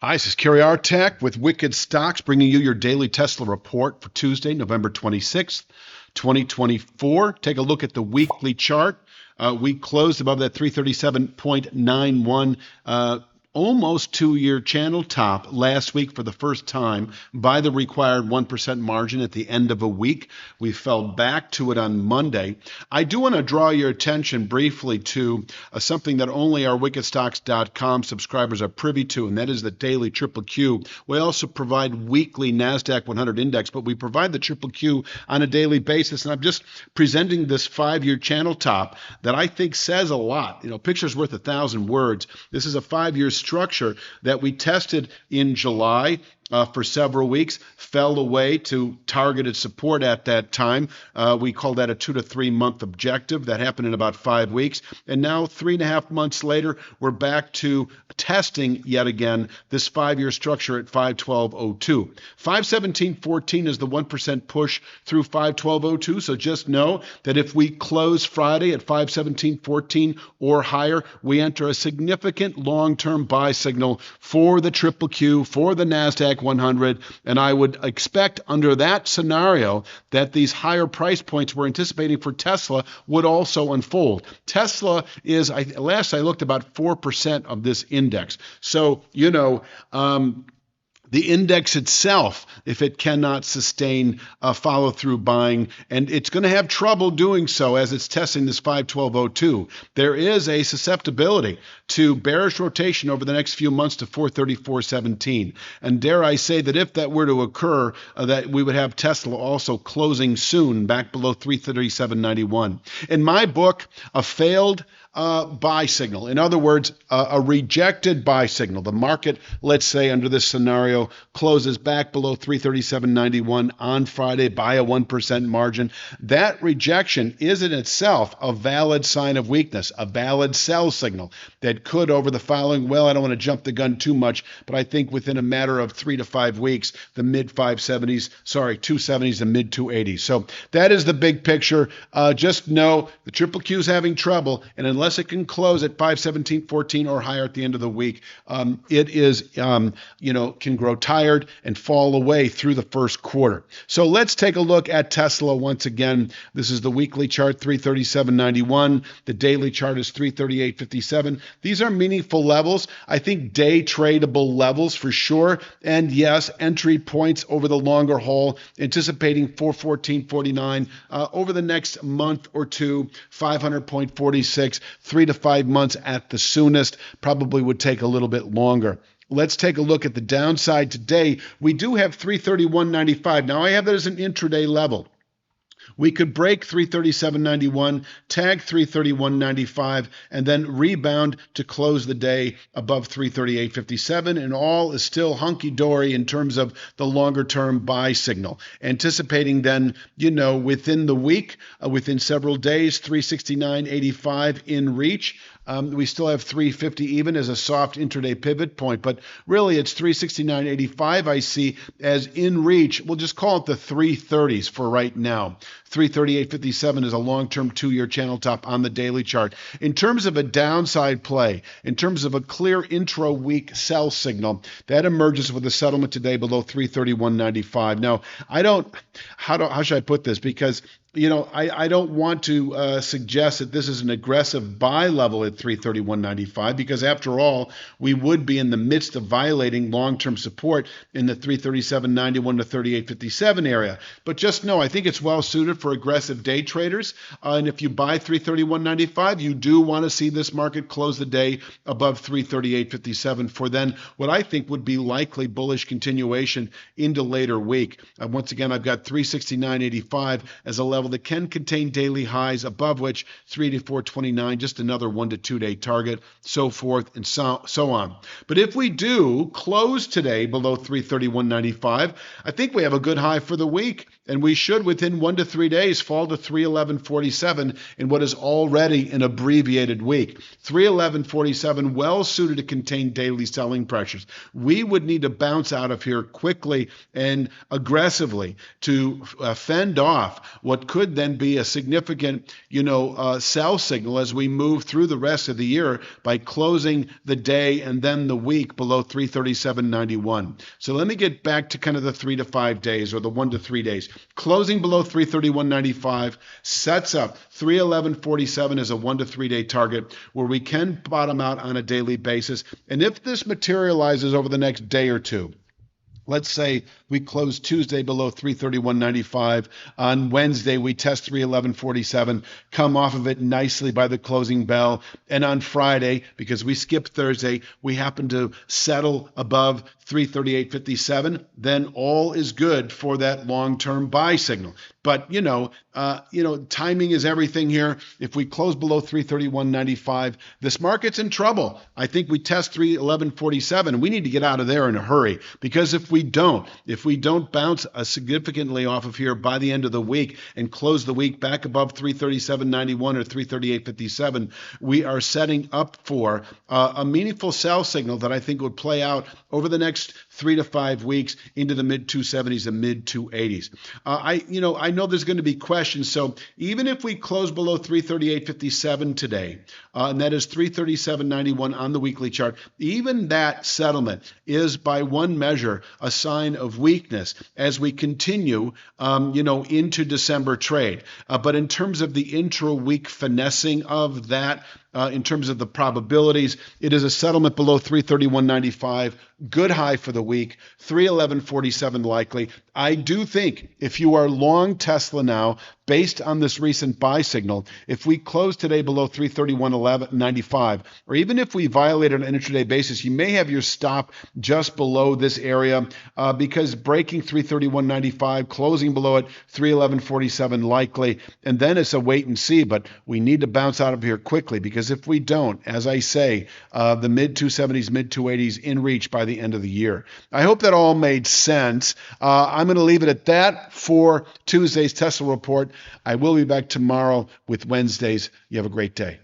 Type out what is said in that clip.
Hi, this is Kerry Artak with Wicked Stocks, bringing you your daily Tesla report for Tuesday, November 26th, 2024. Take a look at the weekly chart. We closed above that 337.91, almost two-year channel top last week for the first time by the required 1% margin at the end of a week. We fell back to it on Monday. I do want to draw your attention briefly to something that only our wickedstocks.com subscribers are privy to, and that is the daily Triple Q. We also provide weekly Nasdaq 100 index, but we provide the Triple Q on a daily basis, and I'm just presenting this 5-year channel top that I think says a lot. Picture's worth 1,000 words. This is a 5-year structure that we tested in July for several weeks, fell away to targeted support at that time. We call that a 2 to 3 month objective. That happened in about 5 weeks. And now 3.5 months later, we're back to testing yet again this 5-year structure at 512.02. 517.14 is the 1% push through 512.02. So just know that if we close Friday at 517.14 or higher, we enter a significant long-term buy signal for the Triple Q, for the Nasdaq 100, and I would expect under that scenario that these higher price points we're anticipating for Tesla would also unfold. Tesla is, last I looked, about 4% of this index. So, the index itself, if it cannot sustain follow-through buying, and it's going to have trouble doing so as it's testing this 512.02, there is a susceptibility to bearish rotation over the next few months to 434.17. And dare I say that if that were to occur, that we would have Tesla also closing soon back below 337.91. In my book, a failed buy signal. In other words, a rejected buy signal. The market, let's say under this scenario, closes back below 337.91 on Friday by a 1% margin. That rejection is in itself a valid sign of weakness, a valid sell signal that could over the following, I don't want to jump the gun too much, but I think within a matter of 3 to 5 weeks, the mid 270s and mid 280s. So that is the big picture. Just know the Triple Q is having trouble, and unless it can close at 517.14 or higher at the end of the week, it is, can grow tired and fall away through the first quarter. So let's take a look at Tesla once again. This is the weekly chart, 337.91. The daily chart is 338.57. These are meaningful levels. I think day tradable levels for sure. And yes, entry points over the longer haul, anticipating 414.49 over the next month or two, 500.46. 3 to 5 months at the soonest, probably would take a little bit longer. Let's take a look at the downside today. We do have 331.95. Now I have that as an intraday level. We could break 337.91, tag 331.95, and then rebound to close the day above 338.57, and all is still hunky-dory in terms of the longer-term buy signal. Anticipating then, within the week, within several days, 369.85 in reach. We still have 350 even as a soft intraday pivot point, but really it's 369.85 I see as in reach. We'll just call it the 330s for right now. 338.57 is a long-term 2-year channel top on the daily chart. In terms of a downside play, in terms of a clear intra-week sell signal, that emerges with a settlement today below 331.95. Now, how should I put this? Because I don't want to suggest that this is an aggressive buy level at 331.95 because after all, we would be in the midst of violating long-term support in the 337.91 to 38.57 area. But just know, I think it's well suited for aggressive day traders. And if you buy 331.95, you do want to see this market close the day above 338.57 for then what I think would be likely bullish continuation into later week. Once again, I've got 369.85 as a level that can contain daily highs, above which 384.29, just another 1 to 2 day target, so forth and so on. But if we do close today below 331.95, I think we have a good high for the week, and we should within 1 to 3 days fall to 311.47 in what is already an abbreviated week. 311.47 well suited to contain daily selling pressures. We would need to bounce out of here quickly and aggressively to fend off what could then be a significant, sell signal as we move through the rest of the year by closing the day and then the week below 337.91. So let me get back to kind of the 3 to 5 days or the 1 to 3 days. Closing below 331.95 sets up 311.47 as a 1 to 3 day target where we can bottom out on a daily basis. And if this materializes over the next day or two, let's say we close Tuesday below 331.95. On Wednesday, we test 311.47, come off of it nicely by the closing bell. And on Friday, because we skipped Thursday, we happen to settle above 338.57, then all is good for that long-term buy signal. But, timing is everything here. If we close below 331.95, this market's in trouble. I think we test 311.47. We need to get out of there in a hurry, because if we don't bounce significantly off of here by the end of the week and close the week back above 337.91 or 338.57, we are setting up for a meaningful sell signal that I think would play out over the next 3 to 5 weeks into the mid 270s and mid 280s. I know there's going to be questions. So even if we close below 338.57 today, and that is 337.91 on the weekly chart, even that settlement is by one measure a sign of weakness as we continue, into December trade. But in terms of the intra-week finessing of that, in terms of the probabilities, it is a settlement below 331.95, good high for the week, 311.47 likely. I do think if you are long Tesla now, based on this recent buy signal, if we close today below 331.95, or even if we violate on an intraday basis, you may have your stop just below this area because breaking 331.95, closing below it, 311.47 likely, and then it's a wait and see, but we need to bounce out of here quickly because if we don't, as I say, the mid 270s, mid 280s in reach by the end of the year. I hope that all made sense. I'm going to leave it at that for Tuesday's Tesla report. I will be back tomorrow with Wednesdays. You have a great day.